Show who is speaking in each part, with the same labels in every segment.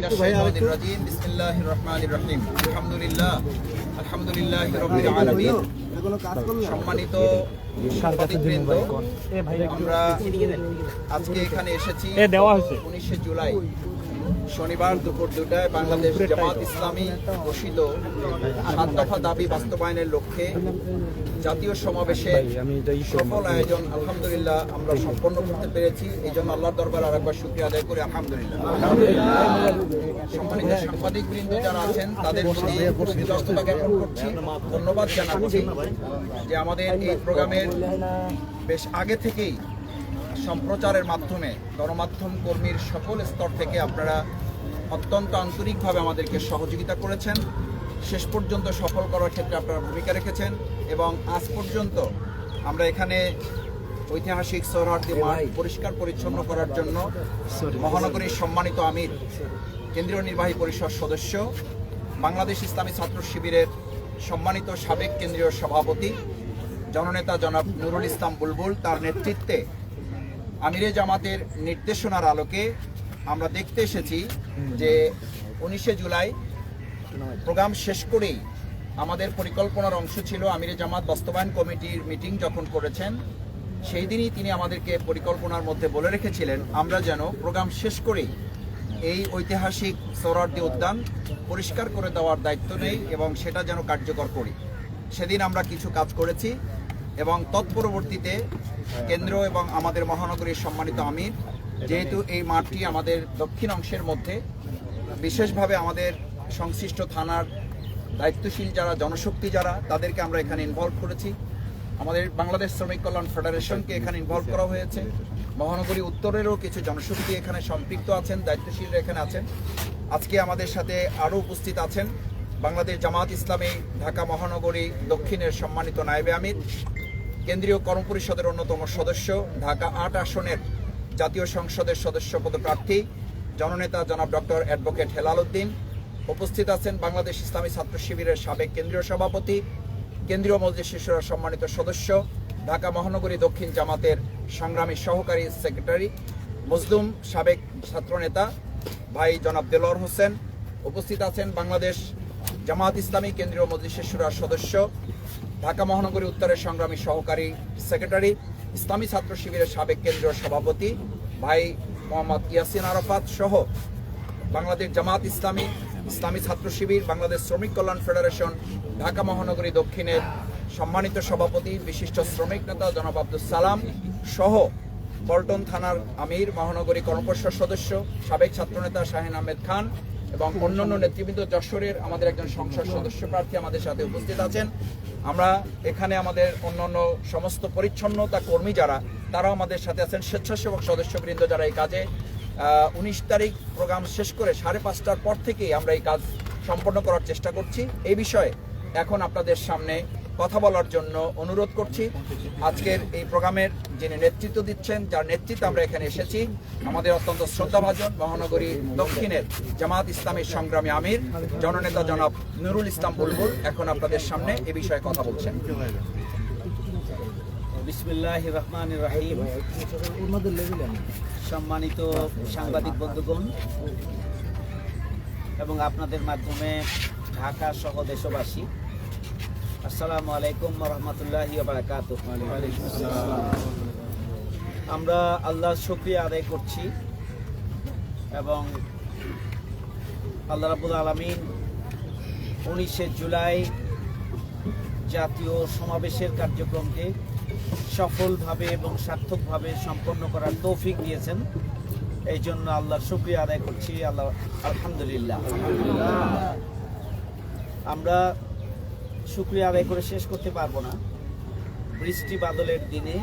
Speaker 1: বিসমিল্লাহির রহমানির রহিম। আলহামদুলিল্লাহ রাব্বিল আলামিন। সম্মানিত সাংবাদিকবৃন্দ, আমরা আজকে এখানে এসেছি 19শে জুলাই শনিবার দুপুর 2টায় বাংলাদেশ জামাত ইসলামী ঘোষিত 7 দফা দাবি বাস্তবায়নের লক্ষ্যে জাতীয় সমাবেশে সফল আয়োজন আলহামদুলিল্লাহ আমরা সম্পন্ন করতে পেরেছি। এই জন্য আল্লাহর দরবারে আরেকবার শুকরিয়া আদায় করি আলহামদুলিল্লাহ। সম্মানিত সাংবাদিকবৃন্দ যারা আছেন তাদের প্রতি কৃতজ্ঞতা জ্ঞাপন করছি, ধন্যবাদ জানাচ্ছি যে আমাদের এই প্রোগ্রামের বেশ আগে থেকেই সম্প্রচারের মাধ্যমে গণমাধ্যম কর্মীর সকল স্তর থেকে আপনারা অত্যন্ত আন্তরিকভাবে আমাদেরকে সহযোগিতা করেছেন। শেষ পর্যন্ত সফল করার ক্ষেত্রে আপনারা ভূমিকা রেখেছেন এবং আজ পর্যন্ত আমরা এখানে ঐতিহাসিক সোহরাওয়ার্দী মাঠ পরিষ্কার পরিচ্ছন্ন করার জন্য মহানগরীর সম্মানিত আমির, কেন্দ্রীয় নির্বাহী পরিষদ সদস্য, বাংলাদেশ ইসলামী ছাত্র শিবিরের সম্মানিত সাবেক কেন্দ্রীয় সভাপতি জননেতা জনাব নুরুল ইসলাম বুলবুল তার নেতৃত্বে আমিরে জামাতের নির্দেশনার আলোকে আমরা দেখতে এসেছি যে 19শে জুলাই প্রোগ্রাম শেষ করেই আমাদের পরিকল্পনার অংশ ছিল আমিরে জামাত বাস্তবায়ন কমিটির মিটিং যখন করেছেন সেই দিনই তিনি আমাদেরকে পরিকল্পনার মধ্যে বলে রেখেছিলেন আমরা যেন প্রোগ্রাম শেষ করেই এই ঐতিহাসিক সোহরাওয়ার্দী উদ্যান পরিষ্কার করে দেওয়ার দায়িত্ব নেই এবং সেটা যেন কার্যকর করি। সেদিন আমরা কিছু কাজ করেছি এবং তৎপরবর্তীতে কেন্দ্র এবং আমাদের মহানগরীর সম্মানিত আমির, যেহেতু এই মাঠটি আমাদের দক্ষিণ অংশের মধ্যে, বিশেষভাবে আমাদের সংশ্লিষ্ট থানার দায়িত্বশীল যারা জনশক্তি যারা তাদেরকে আমরা এখানে ইনভলভ করেছি। আমাদের বাংলাদেশ শ্রমিক কল্যাণ ফেডারেশনকে এখানে ইনভলভ করা হয়েছে। মহানগরী উত্তরেরও কিছু জনশক্তি এখানে সম্পৃক্ত আছেন, দায়িত্বশীলরা এখানে আছেন। আজকে আমাদের সাথে আরও উপস্থিত আছেন বাংলাদেশ জামাত ইসলামী ঢাকা মহানগরী দক্ষিণের সম্মানিত নায়েবে আমির, কেন্দ্রীয় কর্মপরিষদের অন্যতম সদস্য, ঢাকা 8 আসনের জাতীয় সংসদের সদস্য পদপ্রার্থী জননেতা জনাব ডক্টর অ্যাডভোকেট হেলাল উদ্দিন। উপস্থিত আছেন বাংলাদেশ ইসলামী ছাত্র শিবিরের সাবেক কেন্দ্রীয় সভাপতি, কেন্দ্রীয় মজলিস শিশুরা সম্মানিত সদস্য, ঢাকা মহানগরী দক্ষিণ জামাতের সংগ্রামী সহকারী সেক্রেটারি মজলুম সাবেক ছাত্রনেতা ভাই জনাব দেলোয়ার হোসেন। উপস্থিত আছেন বাংলাদেশ জামাত ইসলামী কেন্দ্রীয় মজলিস শিশুরার সদস্য, ঢাকা মহানগরী উত্তরের সংগ্রামী সহকারী সেক্রেটারি, ইসলামী ছাত্র শিবিরের সাবেক কেন্দ্রীয় সভাপতি ভাই মোহাম্মদ ইয়াসিন আরাফাত সহ বাংলাদেশ জামাত ইসলামী, ইসলামী ছাত্র শিবির, বাংলাদেশ শ্রমিক কল্যাণ ফেডারেশন ঢাকা মহানগরী দক্ষিণের সম্মানিত সভাপতি বিশিষ্ট শ্রমিক নেতা জনাব আব্দুল সালাম সহ পল্টন থানার আমির, মহানগরী কর্মপরিষদ সদস্য, সাবেক ছাত্রনেতা শাহিন আহমেদ খান এবং অন্যান্য নেতৃবৃন্দ, যশোরের আমাদের একজন সংসদ সদস্য প্রার্থী আমাদের সাথে উপস্থিত আছেন। আমরা এখানে আমাদের অন্যান্য সমস্ত পরিচ্ছন্নতা কর্মী যারা তারাও আমাদের সাথে আছেন, স্বেচ্ছাসেবক সদস্যবৃন্দ যারা এই কাজে 19 তারিখ প্রোগ্রাম শেষ করে 5:30টার পর থেকেই আমরা এই কাজ সম্পন্ন করার চেষ্টা করছি। এই বিষয়ে এখন আপনাদের সামনে কথা বলার জন্য অনুরোধ করছি আজকের এই প্রোগ্রামের যিনি নেতৃত্ব দিচ্ছেন, যার নেতৃত্বে আমরা এখানে এসেছি, আমাদের অত্যন্ত শ্রদ্ধাভাজন মহানগরী দক্ষিণের জামাত ইসলামীর সংগ্রামী আমির জননেতা জনাব নুরুল ইসলাম বুলবুল এখন আপনাদের সামনে এ বিষয়ে কথা বলছেন।
Speaker 2: বিসমিল্লাহির রহমানির রহিম। সম্মানিত সাংবাদিক বন্ধুগণ এবং আপনাদের মাধ্যমে ঢাকা সহ দেশবাসী, আসসালামু আলাইকুম ওয়া রাহমাতুল্লাহি ওয়া বারাকাতুহু। আমরা আল্লাহর শুকরিয়া আদায় করছি এবং আল্লাহ রাব্বুল আলামিন 19শে জুলাই জাতীয় সমাবেশের কার্যক্রমকে সফলভাবে এবং সার্থকভাবে সম্পন্ন করার তৌফিক দিয়েছেন। এই জন্য আল্লাহর শুকরিয়া আদায় করছি, আল্লাহ আলহামদুলিল্লাহ। আমরা শুকরিয়া আদায় করে শেষ করতে পারবো না। বৃষ্টি বাদলের দিনে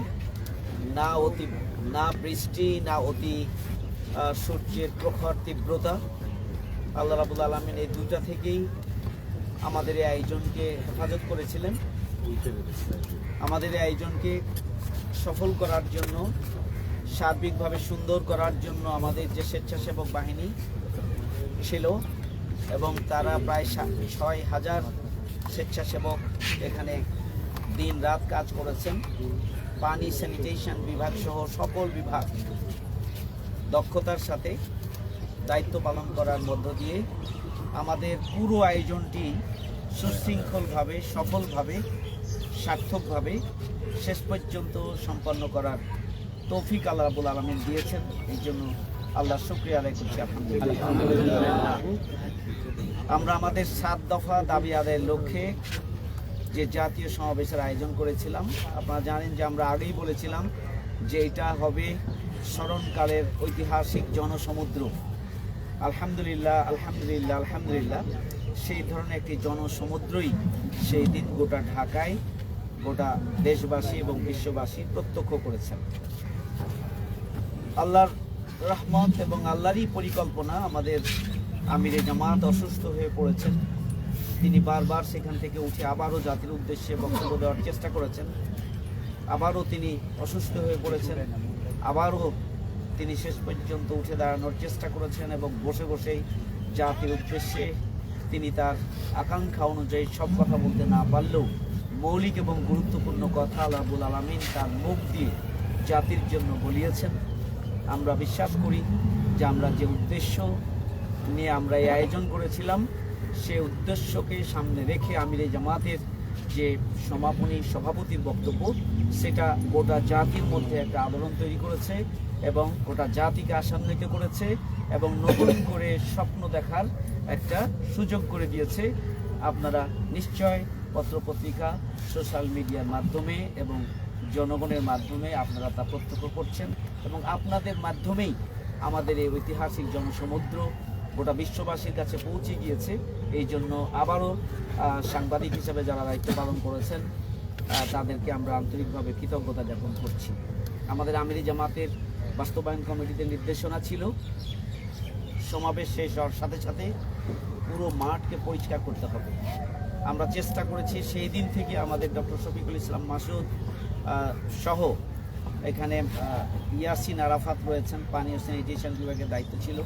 Speaker 2: না বৃষ্টি না অতি সূর্যের প্রখর তীব্রতা, আল্লাহ রাব্বুল আলামিন এই দুইটা থেকেই আমাদের এই আয়োজনকে হেফাজত করেছিলেন। আমাদের এই আয়োজনকে সফল করার জন্য, সার্বিকভাবে সুন্দর করার জন্য আমাদের যে স্বেচ্ছাসেবক বাহিনী ছিল এবং তারা প্রায় 6,000 স্বেচ্ছাসেবক এখানে দিন রাত কাজ করেছেন। পানি স্যানিটেশন বিভাগ সহ সকল বিভাগ দক্ষতার সাথে দায়িত্ব পালন করার মধ্য দিয়ে আমাদের পুরো আয়োজনটি সুশৃঙ্খলভাবে, সফলভাবে, সার্থকভাবে শেষ পর্যন্ত সম্পন্ন করার তৌফিক আল্লাহ রাব্বুল আলামিন দিয়েছেন। এই জন্য আল্লাহর শুকরিয়া আদায় করছি আলহামদুলিল্লাহ। আমরা আমাদের 7 দফা দাবি আদায়ের লক্ষ্যে যে জাতীয় সমাবেশের আয়োজন করেছিলাম, আপনারা জানেন যে আমরা আগেই বলেছিলাম যে এটা হবে স্মরণকালের ঐতিহাসিক জনসমুদ্র। আলহামদুলিল্লাহ আলহামদুলিল্লাহ আলহামদুলিল্লাহ, সেই ধরনের একটি জনসমুদ্রই সেই দিন গোটা ঢাকায়, গোটা দেশবাসী এবং বিশ্ববাসী প্রত্যক্ষ করেছেন। আল্লাহর রহমত এবং আল্লাহরই পরিকল্পনা, আমাদের আমিরে জামাত অসুস্থ হয়ে পড়েছেন। তিনি বারবার সেখান থেকে উঠে আবারও জাতির উদ্দেশ্যে বক্তব্য দেওয়ার চেষ্টা করেছেন। আবারও তিনি অসুস্থ হয়ে পড়েছেন, আবারও তিনি শেষ পর্যন্ত উঠে দাঁড়ানোর চেষ্টা করেছেন এবং বসে বসেই জাতির উদ্দেশ্যে তিনি তার আকাঙ্ক্ষা অনুযায়ী সব কথা বলতে না পারলেও মৌলিক এবং গুরুত্বপূর্ণ কথা আল্লাহ রাব্বুল আলামিন তার মুখ দিয়ে জাতির জন্য বলিয়েছেন। আমরা বিশ্বাস করি যে আমরা যে উদ্দেশ্য নিয়ে আমরা এই আয়োজন করেছিলাম, সেই উদ্দেশ্যকে সামনে রেখে আমিরে জামাতের যে সমাপনী সভাপতির বক্তব্য, সেটা গোটা জাতির মধ্যে একটা আলোড়ন তৈরি করেছে এবং গোটা জাতিকে আশান্বিত করেছে এবং নতুন করে স্বপ্ন দেখার একটা সুযোগ করে দিয়েছে। আপনারা নিশ্চয় পত্রপত্রিকা, সোশ্যাল মিডিয়ার মাধ্যমে এবং জনগণের মাধ্যমে আপনারা তা প্রত্যক্ষ করছেন এবং আপনাদের মাধ্যমেই আমাদের এই ঐতিহাসিক জনসমুদ্র গোটা বিশ্ববাসীর কাছে পৌঁছে গিয়েছে। এই জন্য আবারও সাংবাদিক হিসেবে যারা দায়িত্ব পালন করেছেন তাদেরকে আমরা আন্তরিকভাবে কৃতজ্ঞতা জ্ঞাপন করছি। আমাদের আমিরি জামাতের বাস্তবায়ন কমিটিতে নির্দেশনা ছিল সমাবেশ শেষ হওয়ার সাথে সাথে পুরো মাঠকে পরিষ্কার করতে হবে। আমরা চেষ্টা করেছি সেই দিন থেকে, আমাদের ডক্টর শফিকুল ইসলাম মাসুদ সহ এখানে ইয়াসিন আরাফাত রয়েছেন, পানীয় স্যানিটেশন বিভাগের দায়িত্ব ছিল।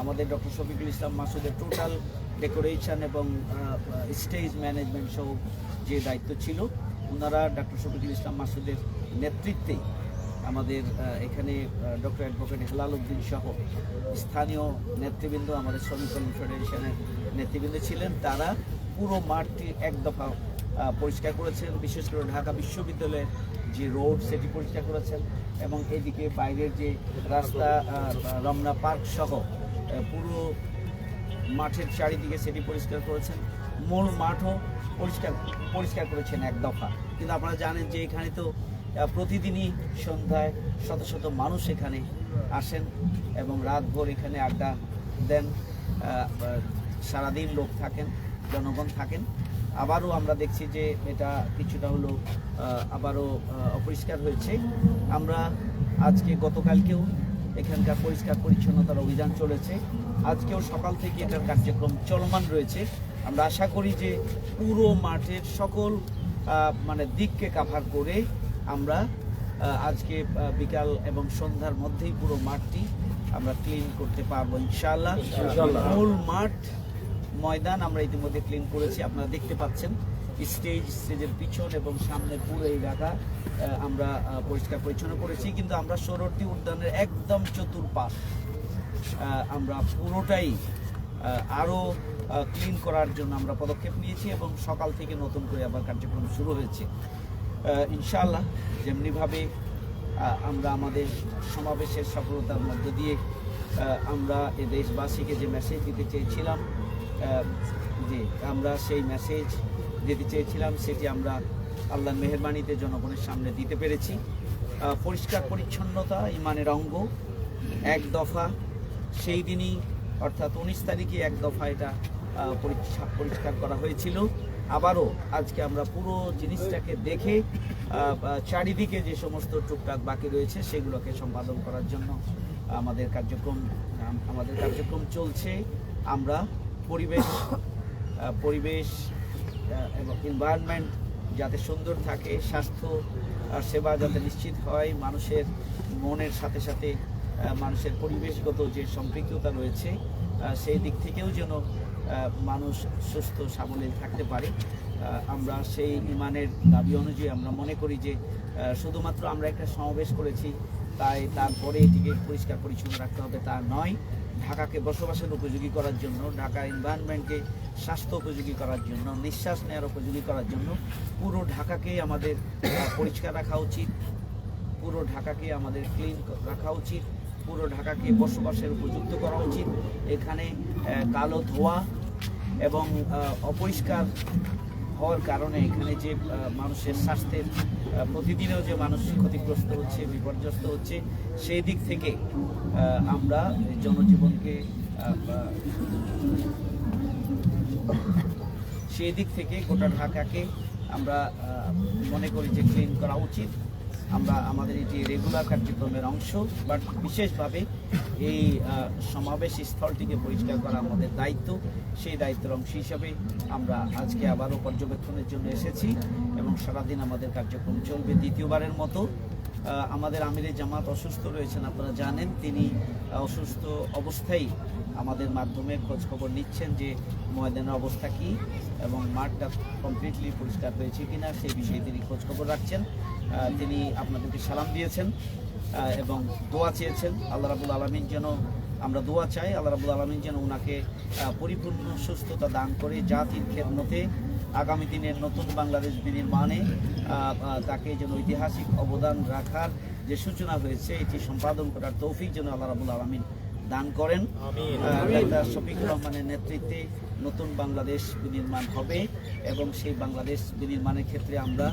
Speaker 2: আমাদের ডক্টর শফিকুল ইসলাম মাসুদের টোটাল ডেকোরেশন এবং স্টেজ ম্যানেজমেন্ট সহ যে দায়িত্ব ছিল, ওনারা ডক্টর শফিকুল ইসলাম মাসুদের নেতৃত্বেই আমাদের এখানে ডক্টর অ্যাডভোকেট হেলাল উদ্দিন সহ স্থানীয় নেতৃবৃন্দ, আমাদের শ্রমিক কল্যাণ ফেডারেশনের নেতৃবৃন্দ ছিলেন, তারা পুরো মাঠটি এক দফা পরিষ্কার করেছেন। বিশেষ করে ঢাকা বিশ্ববিদ্যালয়ের যে রোড সেটি পরিষ্কার করেছেন এবং এদিকে বাইরের যে রাস্তা রমনা পার্ক সহ পুরো মাঠের চারিদিকে সেটি পরিষ্কার করেছেন। মূল মাঠও পরিষ্কার করেছেন এক দফা। কিন্তু আপনারা জানেন যে এখানে তো প্রতিদিনই সন্ধ্যায় শত শত মানুষ এখানে আসেন এবং রাতভর এখানে আড্ডা দেন, সারাদিন লোক থাকেন, জনগণ থাকেন। আবারও আমরা দেখছি যে এটা কিছুটা হলো আবারও অপরিষ্কার হয়েছে। আমরা আজকে গতকালকেও এখানকার পরিষ্কার পরিচ্ছন্নতার অভিযান চলেছে, আজকেও সকাল থেকে এটার কার্যক্রম চলমান রয়েছে। আমরা আশা করি যে পুরো মাঠের সকল দিককে কাভার করে আমরা আজকে বিকাল এবং সন্ধ্যার মধ্যেই পুরো মাঠটি আমরা ক্লিন করতে পারবো ইনশাআল্লাহ। মূল মাঠ ময়দান আমরা ইতিমধ্যে ক্লিন করেছি, আপনারা দেখতে পাচ্ছেন। স্টেজের পিছন এবং সামনে পুরো এলাকা আমরা পরিষ্কার পরিচ্ছন্ন করেছি। কিন্তু আমরা সোহরাওয়ার্দী উদ্যানের একদম চতুর্পাশ আমরা পুরোটাই আরও ক্লিন করার জন্য আমরা পদক্ষেপ নিয়েছি এবং সকাল থেকে নতুন করে আবার কার্যক্রম শুরু হয়েছে ইনশাআল্লাহ। যেমনিভাবে আমরা আমাদের সমাবেশের সফলতার মধ্য দিয়ে আমরা এ দেশবাসীকে যে মেসেজ দিতে চেয়েছিলাম, যে আমরা সেই মেসেজ দিতে চেয়েছিলাম সেটি আমরা আল্লাহর মেহেরবানিতে জনগণের সামনে দিতে পেরেছি। পরিষ্কার পরিচ্ছন্নতা ইমানের অঙ্গ, এক দফা সেই দিনই অর্থাৎ 19 তারিখে এক দফা এটা পরিষ্কার করা হয়েছিল। আবারও আজকে আমরা পুরো জিনিসটাকে দেখে চারিদিকে যে সমস্ত টুকটাক বাকি রয়েছে সেগুলোকে সম্পাদন করার জন্য আমাদের কার্যক্রম চলছে। আমরা পরিবেশ এবং এনভায়রনমেন্ট যাতে সুন্দর থাকে, স্বাস্থ্য সেবা যাতে নিশ্চিত হয়, মানুষের মনের সাথে সাথে মানুষের পরিবেশগত যে সম্পৃক্ততা রয়েছে সেই দিক থেকেও যেন মানুষ সুস্থ সাবলীল থাকতে পারে। আমরা সেই ইমানের দাবি অনুযায়ী আমরা মনে করি যে শুধুমাত্র আমরা একটা সমাবেশ করেছি তাই তারপরে এটিকে পরিষ্কার পরিচ্ছন্ন রাখতে হবে তা নয়। ঢাকাকে বসবাসের উপযোগী করার জন্য, ঢাকা এনভায়রনমেন্টকে স্বাস্থ্য উপযোগী করার জন্য, নিঃশ্বাস নেওয়ার উপযোগী করার জন্য পুরো ঢাকাকে আমাদের পরিষ্কার রাখা উচিত, পুরো ঢাকাকে আমাদের ক্লিন রাখা উচিত, পুরো ঢাকাকে বসবাসের উপযুক্ত করা উচিত। এখানে কালো ধোঁয়া এবং অপরিষ্কার হওয়ার কারণে এখানে যে মানুষের স্বাস্থ্যের প্রতিদিনেও যে মানুষ ক্ষতিগ্রস্ত হচ্ছে, বিপর্যস্ত হচ্ছে, সেই দিক থেকে আমরা জনজীবনকে সেই দিক থেকে গোটা ঢাকাকে আমরা মনে করি যে ক্লিন করা উচিত। আমরা আমাদের এটি রেগুলার কার্যক্রমের অংশ, বাট বিশেষভাবে এই সমাবেশ স্থলটিকে পরিষ্কার করা আমাদের দায়িত্ব। সেই দায়িত্বের অংশ হিসাবে আমরা আজকে আবারও পর্যবেক্ষণের জন্য এসেছি এবং সারাদিন আমাদের কার্যক্রম চলবে। দ্বিতীয়বারের মতো আমাদের আমিরে জামাত অসুস্থ রয়েছেন, আপনারা জানেন। তিনি অসুস্থ অবস্থায় আমাদের মাধ্যমে খোঁজখবর নিচ্ছেন যে ময়দানের অবস্থা কী এবং মাঠটা কমপ্লিটলি পরিষ্কার হয়েছে কিনা সেই বিষয়ে তিনি খোঁজখবর রাখছেন। তিনি আপনাদেরকে সালাম দিয়েছেন এবং দোয়া চেয়েছেন। আল্লাহ রাব্বুল আলামিন যেন, আমরা দোয়া চাই আল্লাহ রাব্বুল আলামিন যেন ওনাকে পরিপূর্ণ সুস্থতা দান করে জাতির খেদমতে আগামী দিনের নতুন বাংলাদেশ বিনির্মাণে তাকে যেন ঐতিহাসিক অবদান রাখার যে সূচনা হয়েছে এটি সম্পাদন করার তৌফিক যেন আল্লাহ রাব্বুল আলামিন দান করেন। ডাক্তার শফিকুর রহমানের নেতৃত্বে নতুন বাংলাদেশ বিনির্মাণ হবে এবং সেই বাংলাদেশ বিনির্মাণের ক্ষেত্রে আমরা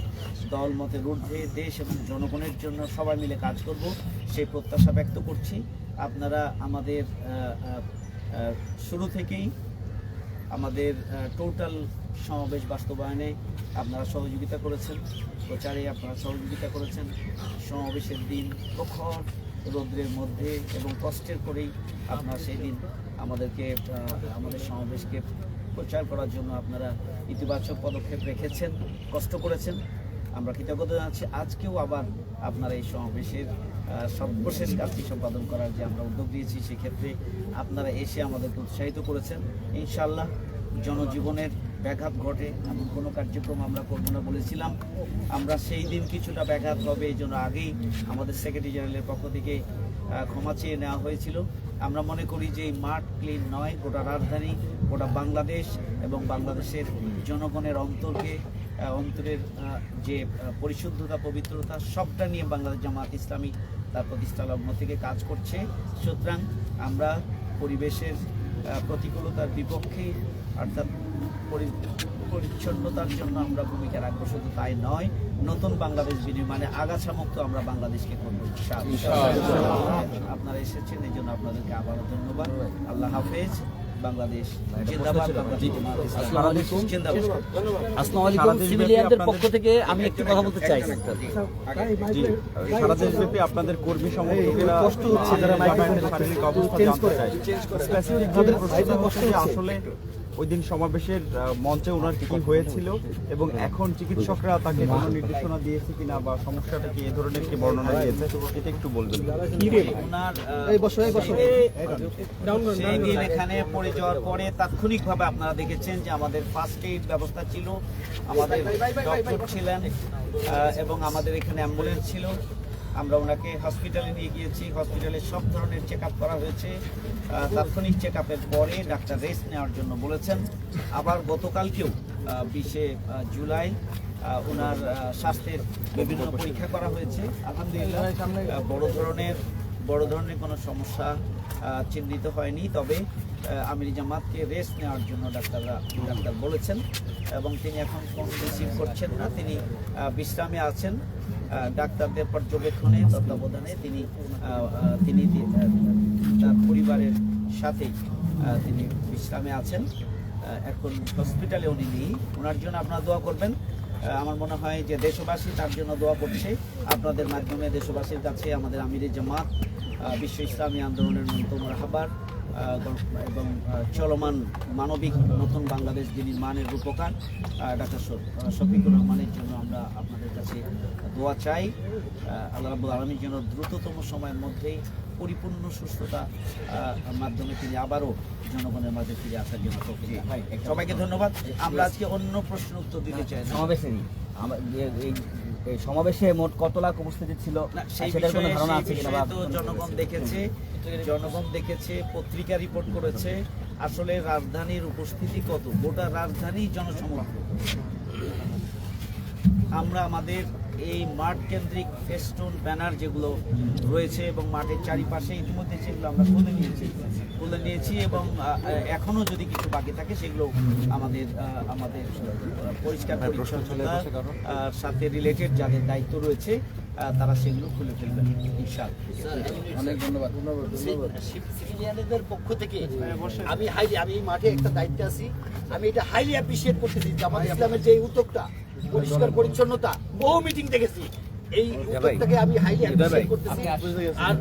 Speaker 2: দল মতের ঊর্ধ্বে দেশ এবং জনগণের জন্য সবাই মিলে কাজ করব, সেই প্রত্যাশা ব্যক্ত করছি। আপনারা আমাদের শুরু থেকেই আমাদের টোটাল সমাবেশ বাস্তবায়নে আপনারা সহযোগিতা করেছেন, প্রচারে আপনারা সহযোগিতা করেছেন। সমাবেশের দিন প্রখর রৌদ্রের মধ্যে এবং কষ্টের করেই আপনারা সেই দিন আমাদেরকে আমাদের সমাবেশকে প্রচার করার জন্য আপনারা ইতিবাচক পদক্ষেপ রেখেছেন, কষ্ট করেছেন। আমরা কৃতজ্ঞতা জানাচ্ছি। আজকেও আবার আপনারা এই সমাবেশের সর্বশেষ কাজটি সম্পাদন করার যে আমরা উদ্যোগ দিয়েছি, সেক্ষেত্রে আপনারা এসে আমাদেরকে উৎসাহিত করেছেন। ইনশাআল্লাহ জনজীবনের ব্যাঘাত ঘটে এমন কোনো কার্যক্রম আমরা করব না বলেছিলাম। আমরা সেই দিন কিছুটা ব্যাঘাত হবে এই জন্য আগেই আমাদের সেক্রেটারি জেনারেলের পক্ষ থেকে ক্ষমা চেয়ে নেওয়া হয়েছিল। আমরা মনে করি যে এই মাঠ ক্লিন নয়, গোটা রাজধানী, গোটা বাংলাদেশ এবং বাংলাদেশের জনগণের অন্তরের যে পরিশুদ্ধতা, পবিত্রতা, সবটা নিয়ে বাংলাদেশ জামাত ইসলামী তার প্রতিষ্ঠা লগ্ন থেকে কাজ করছে। সুতরাং আমরা পরিবেশের প্রতিকূলতার বিপক্ষে অর্থাৎ পরিচ্ছন্নতার জন্য আমরা ভূমিকা রাখবো। শুধু তাই নয়, নতুন বাংলাদেশ বিনির্মাণে আগাছামুক্ত আমরা বাংলাদেশকে করব। আপনারা এসেছেন এই জন্য আপনাদেরকে আবারও ধন্যবাদ। আল্লাহ হাফেজ। বাংলাদেশ জিন্দাবাদ।
Speaker 3: আসসালামু আলাইকুম। সিভিলিয়ানদের পক্ষ থেকে আমি একটু কথা বলতে চাই।
Speaker 4: সারা দেশব্যাপী আপনাদের কর্মী সমর্থকেরা কষ্ট হচ্ছে, যারা শারীরিক অবস্থা জানতে চায়। স্পেসিফিকভাবে প্রশ্ন হচ্ছে আসলে ওই দিন সমাবেশের মঞ্চে ওনার কি হয়েছিল এবং এখন চিকিৎসকরা তাকে কোনো নির্দেশনা দিয়েছে কিনা বা সমস্যাটা কি এই ধরনের কি বর্ণনা দিয়েছে, এটা একটু বলবেন।
Speaker 2: সেই দিন এখানে পড়ে যাওয়ার পরে তাৎক্ষণিকভাবে আপনারা দেখেছেন যে আমাদের ফার্স্ট এইড ব্যবস্থা ছিল, আমাদের ডক্টর ছিলেন এবং আমাদের এখানে অ্যাম্বুলেন্স ছিল। আমরা ওনাকে হসপিটালে নিয়ে গিয়েছি, হসপিটালে সব ধরনের চেক আপ করা হয়েছে। তাৎক্ষণিক চেক আপের পরে ডাক্তার রেস্ট নেওয়ার জন্য বলেছেন। আবার গতকালকেও 20 জুলাই ওনার স্বাস্থ্যের বিভিন্ন পরীক্ষা করা হয়েছে। আলহামদুলিল্লাহ বড় ধরনের কোনো সমস্যা চিহ্নিত হয়নি। তবে আমির জামাতকে রেস্ট নেওয়ার জন্য ডাক্তার বলেছেন এবং তিনি এখন ফোন রিসিভ করছেন না, তিনি বিশ্রামে আছেন। ডাক্তারদের পর্যবেক্ষণে, তত্ত্বাবধানে তিনি তার পরিবারের সাথে তিনি বিশ্রামে আছেন। এখন হসপিটালে উনি নেই। ওনার জন্য আপনারা দোয়া করবেন। আমার মনে হয় যে দেশবাসী তার জন্য দোয়া করছে। আপনাদের মাধ্যমে দেশবাসীর কাছে আমাদের আমিরে জামাত, বিশ্ব ইসলামী আন্দোলনের মন্তব্য হাবার এবং চলমান মানবিক নতুন বাংলাদেশ বিনির্মাণের রূপকার ডাক্তার শফিকুর রহমানের জন্য আমরা আপনাদের কাছে দোয়া চাই। আল্লাহ রাব্বুল আলামিন যেন দ্রুততম সময়ের মধ্যেই পরিপূর্ণ সুস্থতা মাধ্যমে তিনি আবারও জনগণের মাঝে ফিরে আসার জন্য সবাইকে ধন্যবাদ। আমরা আজকে অন্য প্রশ্ন উত্তর দিতে চাই।
Speaker 3: সমাবেশে মোট কত লাখ উপস্থিতি ছিল
Speaker 2: সেই বিষয়ে তো জনগণ দেখেছে। জনগণ দেখেছে, পত্রিকা রিপোর্ট করেছে, আসলে রাজধানীর উপস্থিতি কত, গোটা রাজধানী জনসমুদ্র। আমরা আমাদের এই মাঠ কেন্দ্রিক ফেস্টুন ব্যানার যেগুলো রয়েছে এবং মাঠের চারিপাশে ইতিমধ্যে সেগুলো আমরা খুলে নিয়েছি এবং এখনো যদি কিছু বাকি থাকে সেগুলো আমাদের পরিষ্কার পরিচ্ছন্নতার সাথে রিলেটেড যাদের দায়িত্ব রয়েছে তারা সেগুলো খুলে ফেলবেন ইনশাআল্লাহ।
Speaker 1: অনেক ধন্যবাদ।
Speaker 3: সিভিলিয়ানদের পক্ষ থেকে আমি এই মাঠে একটা দায়িত্বে আছি, আমি এটা হাইলি অ্যাপ্রিশিয়েট করতেছি জামাত ইসলামের যে উদ্যোগটা, পরিষ্কার পরিচ্ছন্নতা, বহু মিটিং দেখেছি, এই উদ্যোগটাকে আমি হাইলি অ্যাপ্রিশিয়েট করতেছি। আর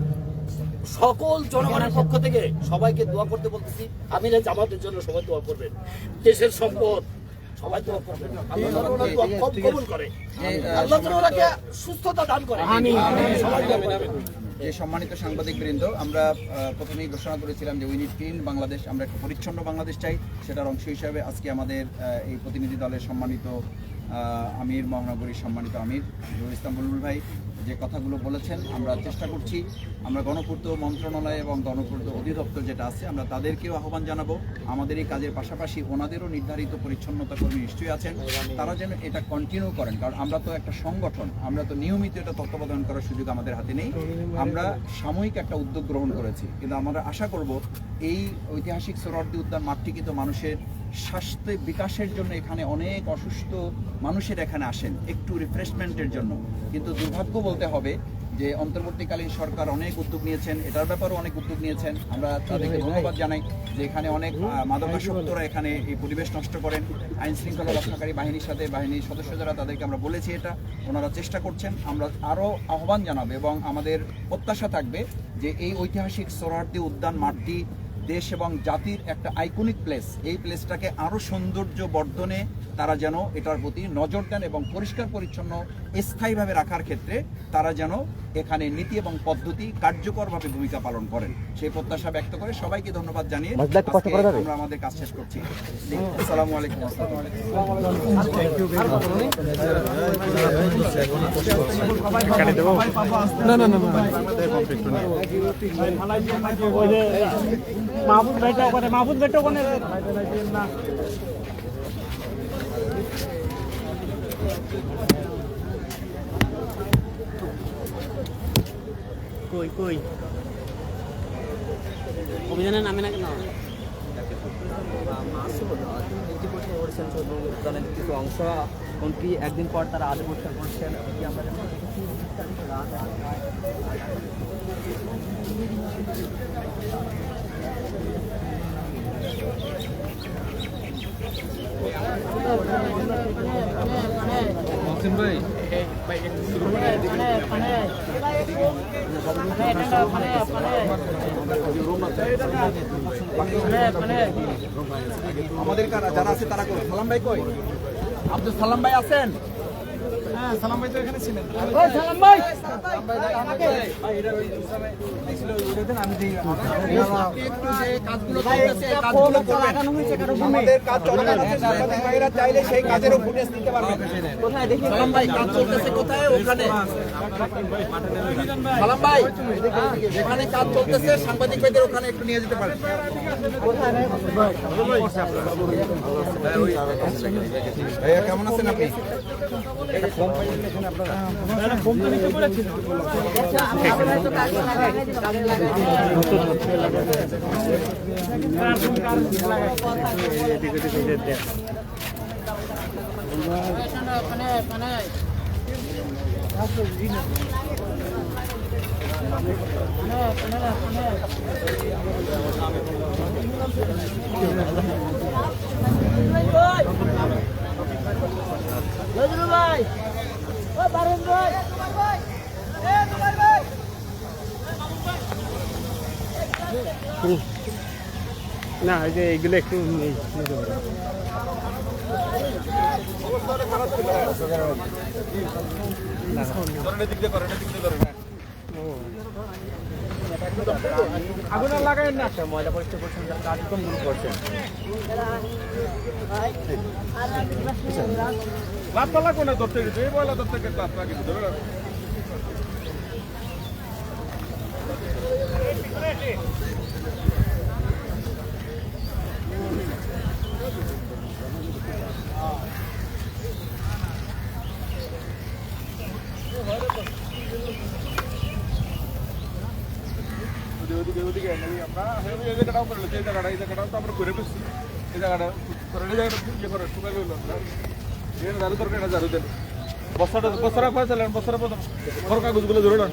Speaker 3: সকল জনগণের পক্ষ থেকে সবাইকে দোয়া করতে বলতেছি, আমি না জামাতের জন্য সবাই দোয়া করবেন, দেশের সম্পদ সবাই দোয়া করবেন, আল্লাহ দোয়া কবুল করে, আল্লাহ যেন ওনাকে সুস্থতা দান করে। সবাই দোয়া করবেন।
Speaker 1: যে সম্মানিত সাংবাদিক বৃন্দ, আমরা প্রথমেই ঘোষণা করেছিলাম যে উই নিড ক্লিন বাংলাদেশ, আমরা একটা পরিচ্ছন্ন বাংলাদেশ চাই। সেটার অংশ হিসাবে আজকে আমাদের এই প্রতিনিধি দলের সম্মানিত আমির, মহানগরীর সম্মানিত আমির নুরুল ইসলাম বুলবুল ভাই যে কথাগুলো বলেছেন, আমরা চেষ্টা করছি আমরা গণপূর্ত মন্ত্রণালয় এবং গণপূর্ত অধিদপ্তর যেটা আছে আমরা তাদেরকেও আহ্বান জানাবো, আমাদের এই কাজের পাশাপাশি ওনাদেরও নির্ধারিত পরিচ্ছন্নতা কর্মী নিশ্চয়ই আছেন, তারা যেন এটা কন্টিনিউ করেন। কারণ আমরা তো একটা সংগঠন, আমরা তো নিয়মিত এটা তত্ত্বাবধান করার সুযোগ আমাদের হাতে নেই। আমরা সাময়িক একটা উদ্যোগ গ্রহণ করেছি, কিন্তু আমরা আশা করব এই ঐতিহাসিক সোহরাওয়ার্দী উদ্যান মাঠটি কিন্তু মানুষের স্বাস্থ্য বিকাশের জন্য, এখানে অনেক অসুস্থ মানুষের এখানে আসেন একটু রিফ্রেশমেন্টের জন্য, কিন্তু দুর্ভাগ্য বলতে হবে যে অন্তর্বর্তীকালীন সরকার অনেক উদ্যোগ নিয়েছেন, এটার ব্যাপারেও অনেক উদ্যোগ নিয়েছেন, আমরা তাদেরকে ধন্যবাদ জানাই যে এখানে অনেক মাদকাসক্তরা এখানে এই পরিবেশ নষ্ট করেন। আইন শৃঙ্খলা রক্ষাকারী বাহিনীর সাথে বাহিনীর সদস্য যারা, তাদেরকে আমরা বলেছি এটা, ওনারা চেষ্টা করছেন। আমরা আরও আহ্বান জানাবো এবং আমাদের প্রত্যাশা থাকবে যে এই ঐতিহাসিক সোহরাওয়ার্দী উদ্যান মাঠটি দেশ এবং জাতির একটা আইকনিক প্লেস, এই প্লেসটাকে আরও সৌন্দর্য বর্ধনে তারা যেন এটার প্রতি নজর দেন এবং পরিষ্কার পরিচ্ছন্ন স্থায়ীভাবে রাখার ক্ষেত্রে তারা যেন এখানে নীতি এবং পদ্ধতি কার্যকরভাবে ভূমিকা পালন করেন, সেই প্রত্যাশা ব্যক্ত করে সবাইকে ধন্যবাদ জানিয়ে আমরা আমাদের কাজ শেষ করছি। আসসালামু আলাইকুম।
Speaker 5: মাহফুজ ভাইটা ওখানে কই অভিযানের নামে না কেন
Speaker 3: উদ্যানের কিছু অংশ এমনকি একদিন পর তারা আজ পরিষ্কার করছেন, আমরা
Speaker 1: আমাদের যারা আছে তারা কই? সালাম ভাই কই? আব্দুল সালাম ভাই আছেন? হ্যাঁ, সালাম ভাই তো এখানে ছিলেন।
Speaker 5: ওই সালাম ভাই
Speaker 1: আমাদের কাজ চলমান আছে, সাংবাদিক ভাইরা চাইলে সেই কাজেরও ফুটেজ নিতে পারবেন।
Speaker 3: কোথায় দেখি সালাম ভাই কাজ চলতেছে, কোথায়? ওখানে
Speaker 1: সালাম ভাই, যেখানে কাজ চলতেছে সাংবাদিক ভাইদের ওখানে একটু নিয়ে যেতে পারেন। ভাইয়া কেমন আছেন আপনি?
Speaker 5: না, এই যে এইগুলো একটু নেই। আগুন লাগাই না, ময়লা পরিষ্কার করছেন, কার্যক্রম শুরু করছেন। লাভতলা কোনে ধরতে গেছে, এই ময়লা ধরতে গেছে, লাভতলা কিছু ধরে ওদিকে ওদিকে আমরা এই জায়গাটাও করে এই জায়গাটাও তো আমরা করে ফেলছি এই জায়গাটা করে এই জায়গাটা ইয়ে করে শুকাই গেল এর দারু দরকার না দারু দেন বছরা ফেলেন বছরা প্রথম ঘর কাগজগুলো ধরে নেন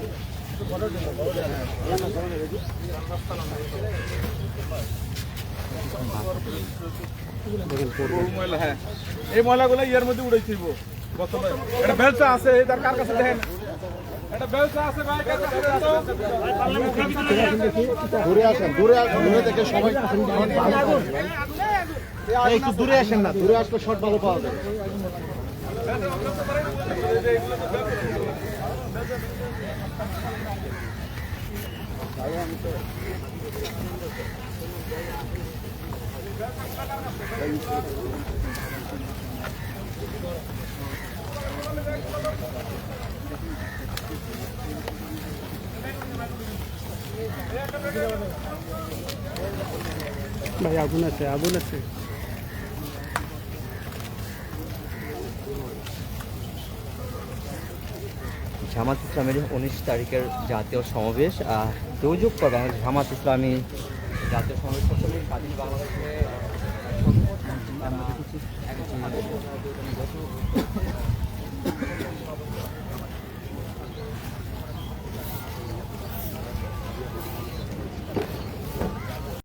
Speaker 5: ময়লা হ্যাঁ এই ময়লাগুলো ইয়ার মধ্যে উড়াইছি বছর এটা বেলচা আছে তার কার কাছে দেখেন এটা বেলচা আছে ভাই কার কাছে
Speaker 3: দূরে আসেন দূরে থেকে সবাই একটু দূরে আসেন না, দূরে আসলে শর্ট ভালো পাওয়া যাবে।
Speaker 6: ভাই আগুন আছে, আগুন আছে।
Speaker 7: জামাত ইসলামের 19 তারিখের জাতীয় সমাবেশ দুর্যোগ পর বাংলাদেশ জামাত ইসলামী জাতীয় সমাবেশ করতে স্বাধীন বাংলাদেশে